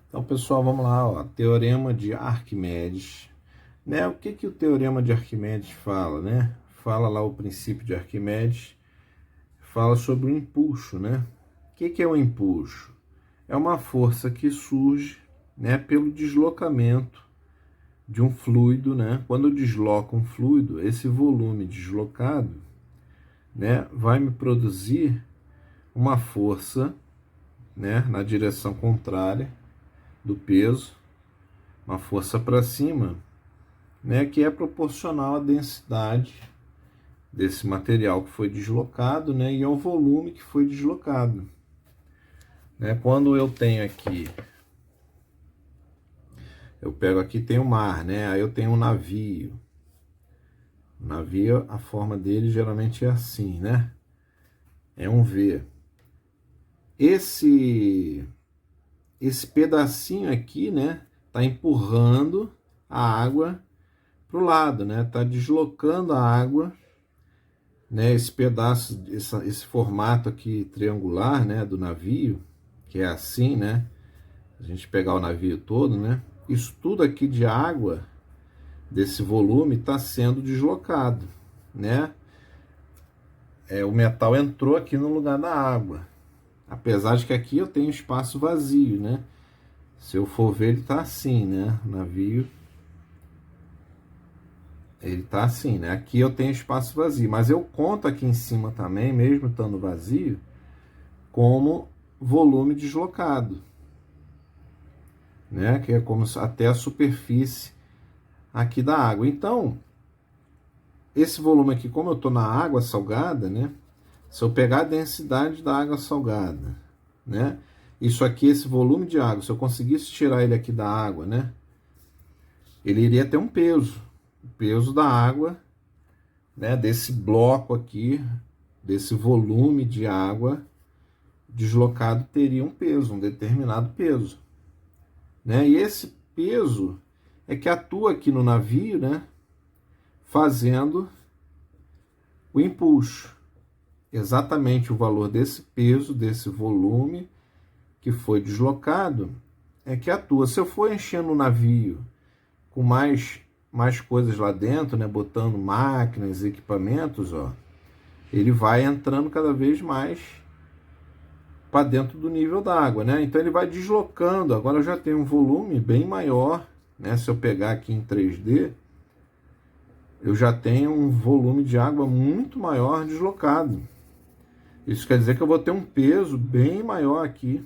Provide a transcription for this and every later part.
Então, pessoal, vamos lá, ó. Teorema de Arquimedes, né? O que que o Teorema de Arquimedes fala, né? Fala lá o princípio de Arquimedes, fala sobre o empuxo, né? O que que é o empuxo? É uma força que surge, né, pelo deslocamento de um fluido, né? Quando eu desloco um fluido, esse volume deslocado, né, vai me produzir uma força, né, na direção contrária do peso, uma força para cima, né, que é proporcional à densidade desse material que foi deslocado, né, e ao volume que foi deslocado. Né? Quando eu tenho aqui, eu pego aqui, tem o mar, né, aí eu tenho um navio. O navio, a forma dele geralmente é assim, né, é um V. Esse pedacinho aqui, né, tá empurrando a água para o lado, né, tá deslocando a água, né, esse pedaço, esse formato aqui triangular, né, do navio, que é assim, né, a gente pegar o navio todo, né, isso tudo aqui de água, desse volume, está sendo deslocado, né, o metal entrou aqui no lugar da água, apesar de que aqui eu tenho espaço vazio, né, se eu for ver ele está assim, né, o navio, ele tá assim, né? Aqui eu tenho espaço vazio, mas eu conto aqui em cima também, mesmo estando vazio, como volume deslocado, né? Que é como até a superfície aqui da água. Então, esse volume aqui, como eu estou na água salgada, né? Se eu pegar a densidade da água salgada, né? Isso aqui, esse volume de água, se eu conseguisse tirar ele aqui da água, né? Ele iria ter um peso, o peso da água, né, desse bloco aqui, desse volume de água deslocado teria um peso, um determinado peso, né? E esse peso é que atua aqui no navio, né, fazendo o empuxo. Exatamente o valor desse peso, desse volume que foi deslocado, é que atua. Se eu for enchendo o navio com mais coisas lá dentro, né, botando máquinas, equipamentos, ó, ele vai entrando cada vez mais para dentro do nível da água, né? Então ele vai deslocando. Agora eu já tenho um volume bem maior, né? Se eu pegar aqui em 3D, eu já tenho um volume de água muito maior deslocado. Isso quer dizer que eu vou ter um peso bem maior aqui,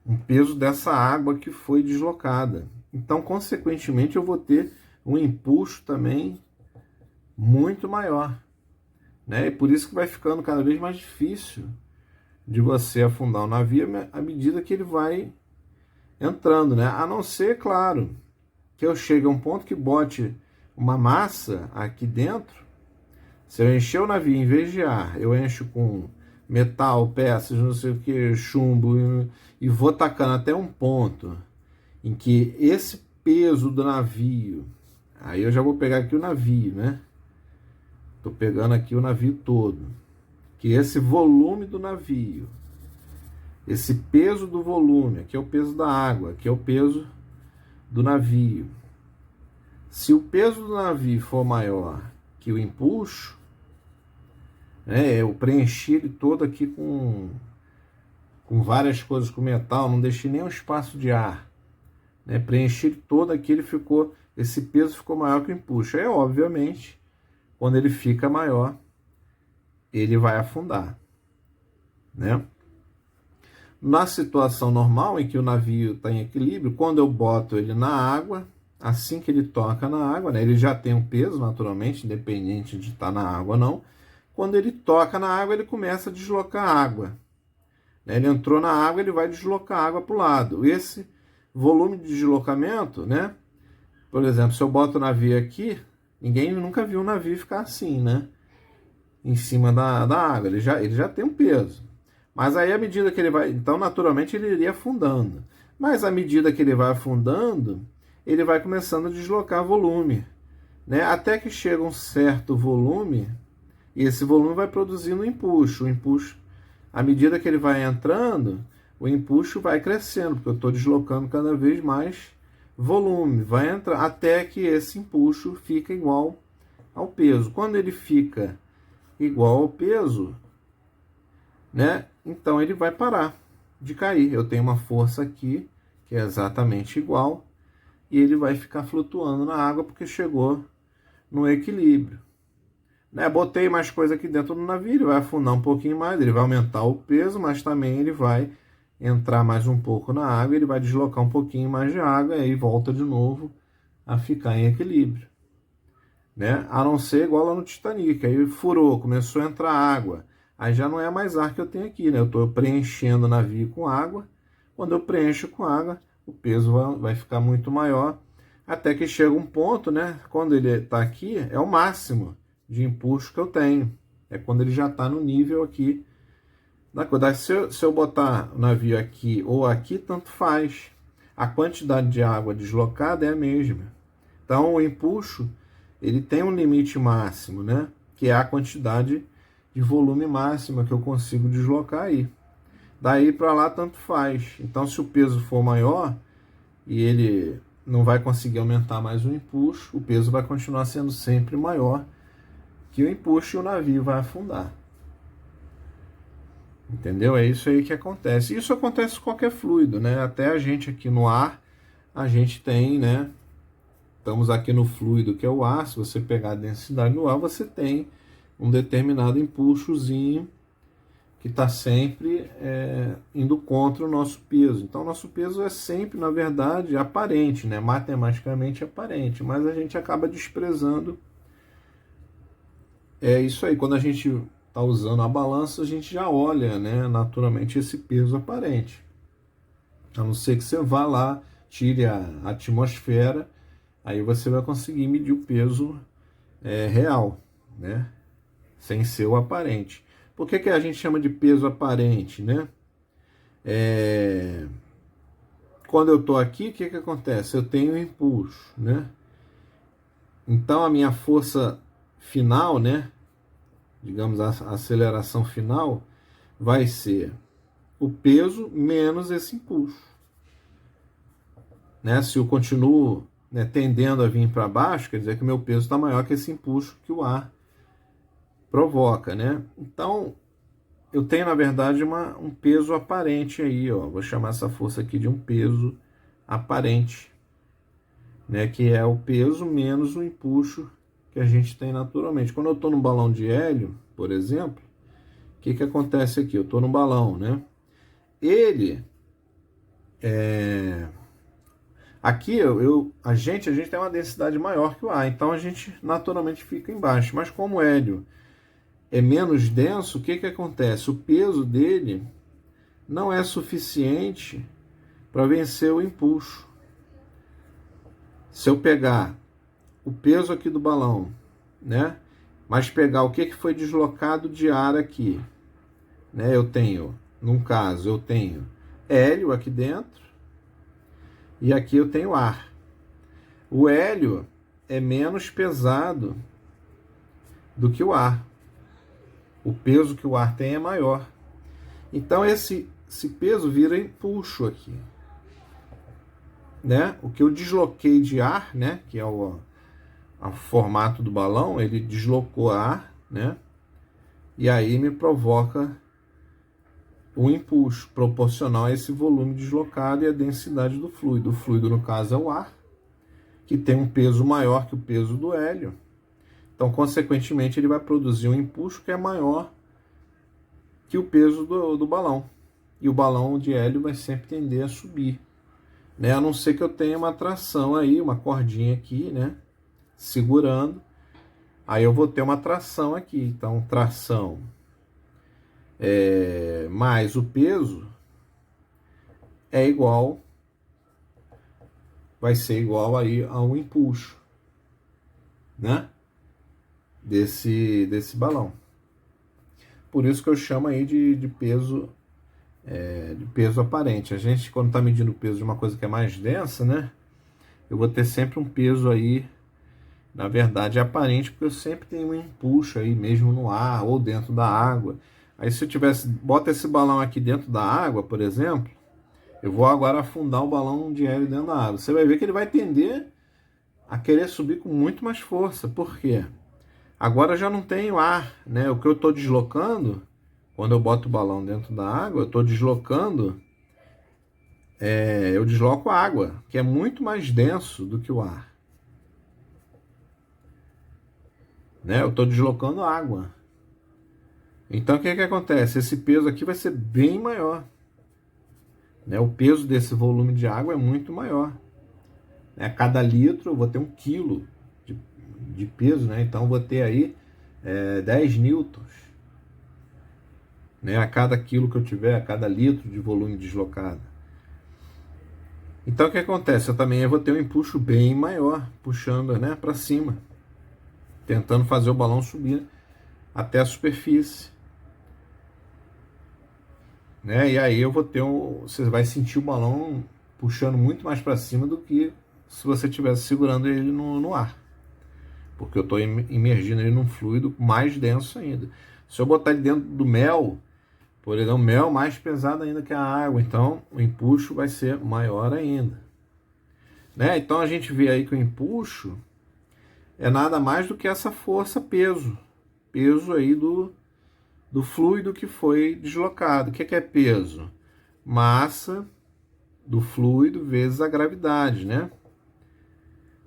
um peso dessa água que foi deslocada. Então, consequentemente, eu vou ter um impulso também muito maior, né? E por isso que vai ficando cada vez mais difícil de você afundar o navio à medida que ele vai entrando, né? A não ser, claro, que eu chegue a um ponto que bote uma massa aqui dentro. Se eu encher o navio, em vez de ar, eu encho com metal, peças, não sei o que, chumbo, e vou tacando até um ponto em que esse peso do navio, aí eu já vou pegar aqui o navio, né? Tô pegando aqui o navio todo. Que esse volume do navio, esse peso do volume, aqui é o peso da água, aqui é o peso do navio. Se o peso do navio for maior que o empuxo, né, eu preenchi ele todo aqui com várias coisas, com metal, não deixei nenhum espaço de ar, né, preenchi ele todo aqui, esse peso ficou maior que o empuxo. Aí, obviamente, quando ele fica maior, ele vai afundar, né? Na situação normal, em que o navio está em equilíbrio, quando eu boto ele na água, assim que ele toca na água, né, ele já tem um peso, naturalmente, independente de estar na água ou não. Quando ele toca na água, ele começa a deslocar a água, né? Ele entrou na água, ele vai deslocar a água para o lado. Esse volume de deslocamento, né? Por exemplo, se eu boto o navio aqui, ninguém nunca viu um navio ficar assim, né? Em cima da água, ele já tem um peso. Mas aí, à medida que ele vai... Então, naturalmente, ele iria afundando. Mas, à medida que ele vai afundando, ele vai começando a deslocar volume, né? Até que chega um certo volume, e esse volume vai produzindo um empuxo. O empuxo, à medida que ele vai entrando, o empuxo vai crescendo, porque eu estou deslocando cada vez mais volume, vai entrar até que esse empuxo fica igual ao peso. Quando ele fica igual ao peso, né, então ele vai parar de cair. Eu tenho uma força aqui que é exatamente igual e ele vai ficar flutuando na água porque chegou no equilíbrio. Né, botei mais coisa aqui dentro do navio, ele vai afundar um pouquinho mais, ele vai aumentar o peso, mas também ele vai entrar mais um pouco na água, ele vai deslocar um pouquinho mais de água e aí volta de novo a ficar em equilíbrio. Né? A não ser igual lá no Titanic, aí furou, começou a entrar água, aí já não é mais ar que eu tenho aqui, né? Eu estou preenchendo o navio com água, quando eu preencho com água, o peso vai ficar muito maior, até que chega um ponto, né? Quando ele está aqui, é o máximo de empuxo que eu tenho, é quando ele já está no nível aqui da coisa. Se eu botar o navio aqui ou aqui, tanto faz, a quantidade de água deslocada é a mesma. Então o empuxo ele tem um limite máximo, né? Que é a quantidade de volume máxima que eu consigo deslocar aí. Daí para lá tanto faz. Então se o peso for maior e ele não vai conseguir aumentar mais o empuxo, o peso vai continuar sendo sempre maior que o empuxo e o navio vai afundar. Entendeu? É isso aí que acontece. Isso acontece com qualquer fluido, né? Até a gente aqui no ar, a gente tem, né? Estamos aqui no fluido que é o ar. Se você pegar a densidade no ar, você tem um determinado empuxozinho que está sempre indo contra o nosso peso. Então, o nosso peso é sempre, na verdade, aparente, né? Matematicamente aparente, mas a gente acaba desprezando. É isso aí. Quando a gente está usando a balança, a gente já olha, né, naturalmente esse peso aparente. A não ser que você vá lá, tire a atmosfera, aí você vai conseguir medir o peso real, né, sem ser o aparente. Por que a gente chama de peso aparente, né? Quando eu estou aqui, o que acontece? Eu tenho um impulso, né? Então a minha força final, né, digamos a aceleração final, vai ser o peso menos esse impulso. Né? Se eu continuo, né, tendendo a vir para baixo, quer dizer que o meu peso está maior que esse impulso que o ar provoca. Né? Então, eu tenho, na verdade, um peso aparente aí. Ó. Vou chamar essa força aqui de um peso aparente, né? Que é o peso menos o impulso que a gente tem naturalmente. Quando eu estou num balão de hélio, por exemplo, o que acontece aqui? Eu estou no balão, né? Ele aqui a gente tem uma densidade maior que o ar, então a gente naturalmente fica embaixo. Mas como o hélio é menos denso, o que acontece? O peso dele não é suficiente para vencer o impulso. Se eu pegar o peso aqui do balão, né? Mas pegar o que foi deslocado de ar aqui, né? Eu tenho, num caso, eu tenho hélio aqui dentro e aqui eu tenho ar. O hélio é menos pesado do que o ar. O peso que o ar tem é maior. Então esse peso vira impulso aqui, né? O que eu desloquei de ar, né? Que é o formato do balão, ele deslocou ar, né? E aí me provoca o impulso proporcional a esse volume deslocado e a densidade do fluido. O fluido, no caso, é o ar, que tem um peso maior que o peso do hélio. Então, consequentemente, ele vai produzir um impulso que é maior que o peso do balão. E o balão de hélio vai sempre tender a subir, né? A não ser que eu tenha uma tração aí, uma cordinha aqui, né? Segurando. Aí eu vou ter uma tração aqui. Então, tração mais o peso é igual, vai ser igual aí a um impulso, né? Desse balão. Por isso que eu chamo aí de peso aparente. A gente, quando está medindo o peso de uma coisa que é mais densa, né? Eu vou ter sempre um peso aí, na verdade, aparente, porque eu sempre tenho um impulso aí, mesmo no ar ou dentro da água. Aí se eu tivesse, bota esse balão aqui dentro da água, por exemplo, eu vou agora afundar o balão de hélio dentro da água. Você vai ver que ele vai tender a querer subir com muito mais força. Por quê? Agora eu já não tenho ar, né? O que eu estou deslocando, quando eu boto o balão dentro da água, eu estou deslocando, eu desloco a água, que é muito mais denso do que o ar. Né? Eu estou deslocando água. Então o que acontece? Esse peso aqui vai ser bem maior. Né? O peso desse volume de água é muito maior. A cada litro eu vou ter 1 quilo de peso, né? Então eu vou ter aí 10 newtons. Né? A cada quilo que eu tiver, a cada litro de volume deslocado. Então o que acontece? Eu também vou ter um empuxo bem maior, puxando, né, para cima, tentando fazer o balão subir até a superfície. Né? E aí eu vou ter você vai sentir o balão puxando muito mais para cima do que se você estivesse segurando ele no ar. Porque eu estou imergindo ele num fluido mais denso ainda. Se eu botar ele dentro do mel, por exemplo, mel mais pesado ainda que a água, então o empuxo vai ser maior ainda. Né? Então a gente vê aí que o empuxo é nada mais do que essa força peso. Peso aí do fluido que foi deslocado. O que é peso? Massa do fluido vezes a gravidade, né?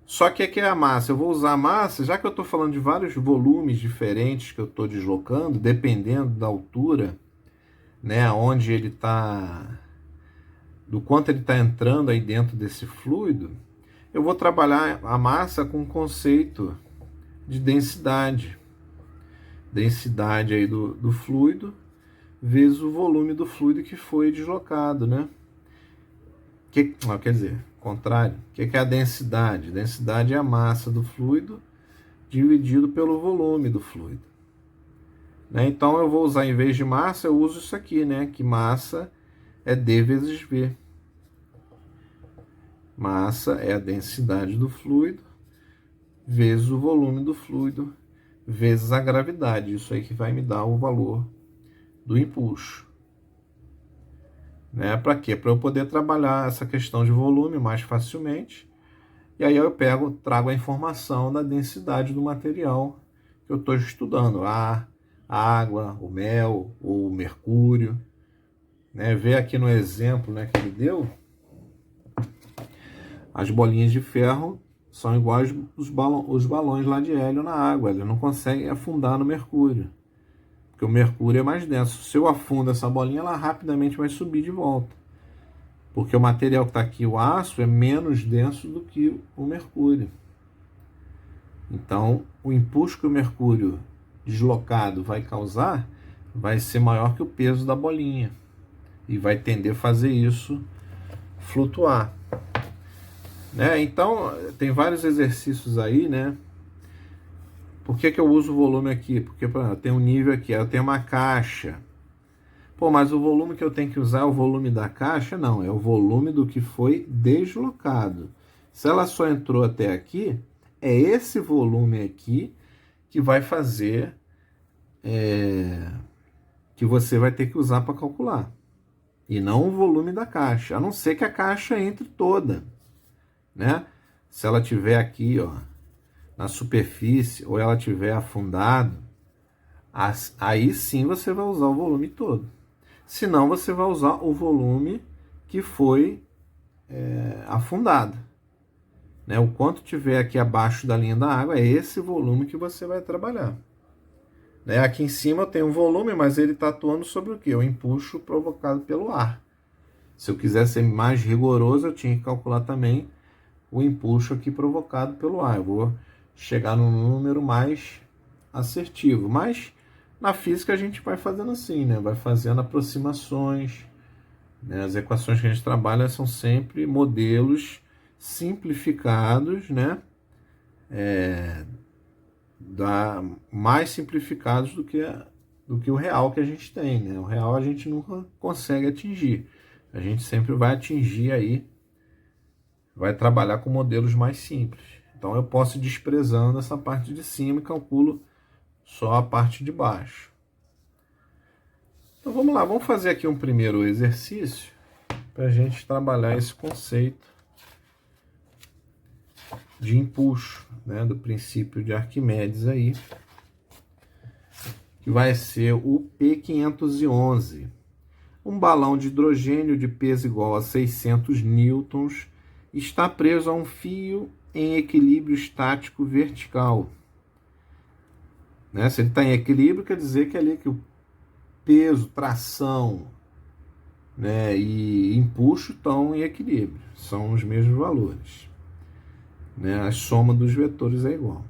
Só que aqui é a massa. Eu vou usar a massa, já que eu estou falando de vários volumes diferentes que eu estou deslocando, dependendo da altura, né, onde ele está, do quanto ele está entrando aí dentro desse fluido, eu vou trabalhar a massa com o conceito de densidade. Densidade aí do fluido vezes o volume do fluido que foi deslocado, né? Quer dizer, contrário. O que é a densidade? Densidade é a massa do fluido dividido pelo volume do fluido. Né? Então eu vou usar, em vez de massa, eu uso isso aqui, né? Que massa é D vezes V. Massa é a densidade do fluido vezes o volume do fluido vezes a gravidade. Isso aí que vai me dar o valor do empuxo. Né? Para quê? Para eu poder trabalhar essa questão de volume mais facilmente. E aí eu trago a informação da densidade do material que eu estou estudando. A água, o mel, o mercúrio. Né? Vê aqui no exemplo, né, que ele deu. As bolinhas de ferro são iguais os balões lá de hélio na água. Eles não conseguem afundar no mercúrio. Porque o mercúrio é mais denso. Se eu afundo essa bolinha, ela rapidamente vai subir de volta. Porque o material que está aqui, o aço, é menos denso do que o mercúrio. Então, o empuxo que o mercúrio deslocado vai causar vai ser maior que o peso da bolinha. E vai tender a fazer isso flutuar. Né? Então, tem vários exercícios aí, né? Por que eu uso o volume aqui? Porque tem um nível aqui, eu tenho uma caixa. Pô, mas o volume que eu tenho que usar é o volume da caixa? Não, é o volume do que foi deslocado. Se ela só entrou até aqui, é esse volume aqui que vai fazer, que você vai ter que usar para calcular. E não o volume da caixa, a não ser que a caixa entre toda. Né? Se ela tiver aqui, ó, na superfície, ou ela tiver afundado, aí sim você vai usar o volume todo. Senão você vai usar o volume que foi afundado. Né? O quanto tiver aqui abaixo da linha da água, é esse volume que você vai trabalhar. Né? Aqui em cima eu tenho um volume, mas ele está atuando sobre o quê? O empuxo provocado pelo ar. Se eu quiser ser mais rigoroso, eu tinha que calcular também o empuxo aqui provocado pelo ar. Eu vou chegar num número mais assertivo. Mas na física a gente vai fazendo assim, né? Vai fazendo aproximações. Né? As equações que a gente trabalha são sempre modelos simplificados, né? Mais simplificados do que o real que a gente tem, né? O real a gente nunca consegue atingir. A gente sempre vai atingir aí, vai trabalhar com modelos mais simples. Então eu posso ir desprezando essa parte de cima e calculo só a parte de baixo. Então vamos lá, vamos fazer aqui um primeiro exercício para a gente trabalhar esse conceito de empuxo, né, do princípio de Arquimedes aí, que vai ser o P511. Um balão de hidrogênio de peso igual a 600 newtons está preso a um fio em equilíbrio estático vertical. Né? Se ele está em equilíbrio, quer dizer que ali que o peso, tração, né, e empuxo estão em equilíbrio, são os mesmos valores. Né? A soma dos vetores é igual.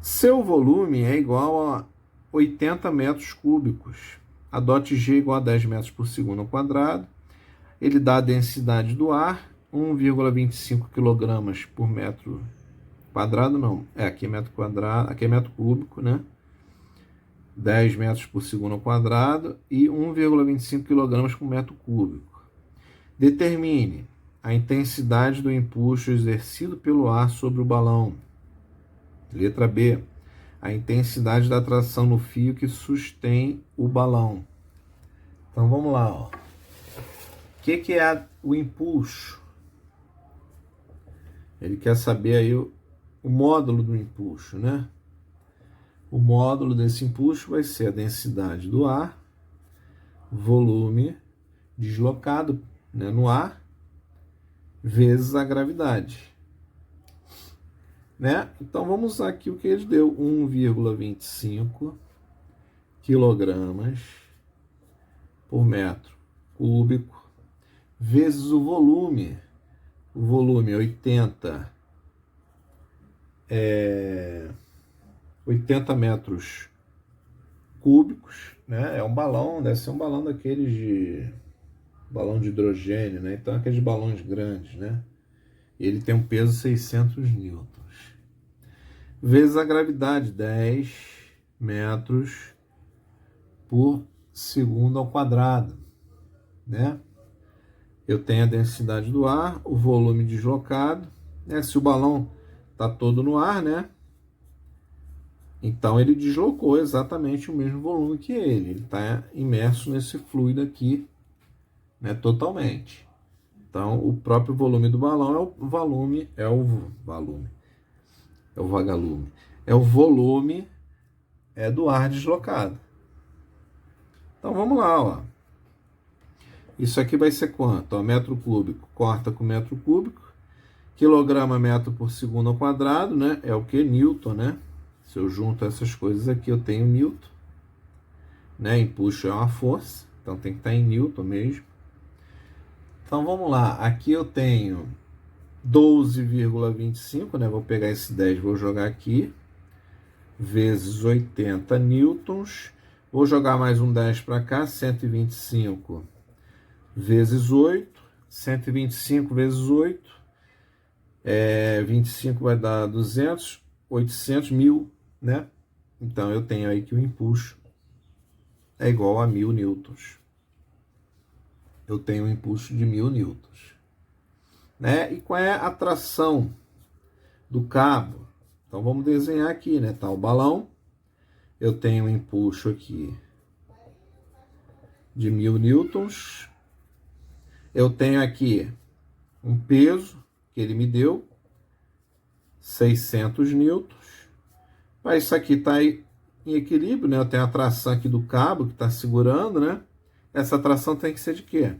Seu volume é igual a 80 metros cúbicos. A dot G igual a 10 metros por segundo ao quadrado. Ele dá a densidade do ar, 1,25 kg por metro quadrado, não. Aqui é metro quadrado, aqui é metro cúbico, né? 10 metros por segundo ao quadrado e 1,25 kg por metro cúbico. Determine a intensidade do empuxo exercido pelo ar sobre o balão. Letra B. A intensidade da tração no fio que sustém o balão. Então vamos lá. Ó. O que é o empuxo? Ele quer saber aí o módulo do empuxo, né? O módulo desse empuxo vai ser a densidade do ar, volume deslocado, né, no ar, vezes a gravidade. Né? Então vamos usar aqui o que ele deu, 1,25 kg por metro cúbico, vezes o volume 80 metros cúbicos, né? É um balão, deve ser um balão daqueles de balão de hidrogênio, né? Então aqueles balões grandes, né? Ele tem um peso 600 newtons. Vezes a gravidade, 10 metros por segundo ao quadrado, né? Eu tenho a densidade do ar, o volume deslocado, né? Se o balão está todo no ar, né? Então ele deslocou exatamente o mesmo volume que ele está imerso nesse fluido aqui, né? Totalmente. Então o próprio volume do balão é o volume, é o vagalume. É o volume do ar deslocado. Então vamos lá, ó. Isso aqui vai ser quanto? Ó, metro cúbico corta com metro cúbico. Quilograma metro por segundo ao quadrado, né? É o que? Newton, né? Se eu junto essas coisas aqui, eu tenho Newton. Né? Empuxo é uma força, então tem que estar em Newton mesmo. Então vamos lá. Aqui eu tenho 12,25, né? Vou pegar esse 10, vou jogar aqui, vezes 80 newtons. Vou jogar mais um 10 para cá, 125 vezes 8. 125 vezes 8. 25 vai dar 200, 800, 1000, né? Então eu tenho aí que o empuxo é igual a 1000 newtons. Eu tenho um empuxo de 1000 newtons. Né? E qual é a tração do cabo? Então vamos desenhar aqui, né? Tá o balão, eu tenho um empuxo aqui de 1000 newtons, eu tenho aqui um peso que ele me deu, 600 newtons, mas isso aqui está em equilíbrio, né? Eu tenho a tração aqui do cabo que está segurando, né? Essa tração tem que ser de quê?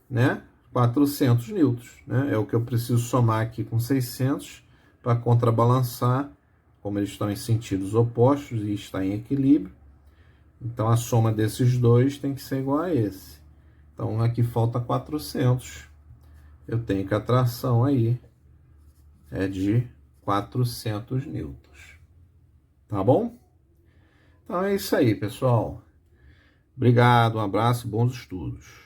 Né? 400 newtons, né? É o que eu preciso somar aqui com 600 para contrabalançar, como eles estão em sentidos opostos e está em equilíbrio. Então a soma desses dois tem que ser igual a esse. Então aqui falta 400. Eu tenho que a tração aí é de 400 newtons. Tá bom? Então é isso aí, pessoal. Obrigado, um abraço, bons estudos.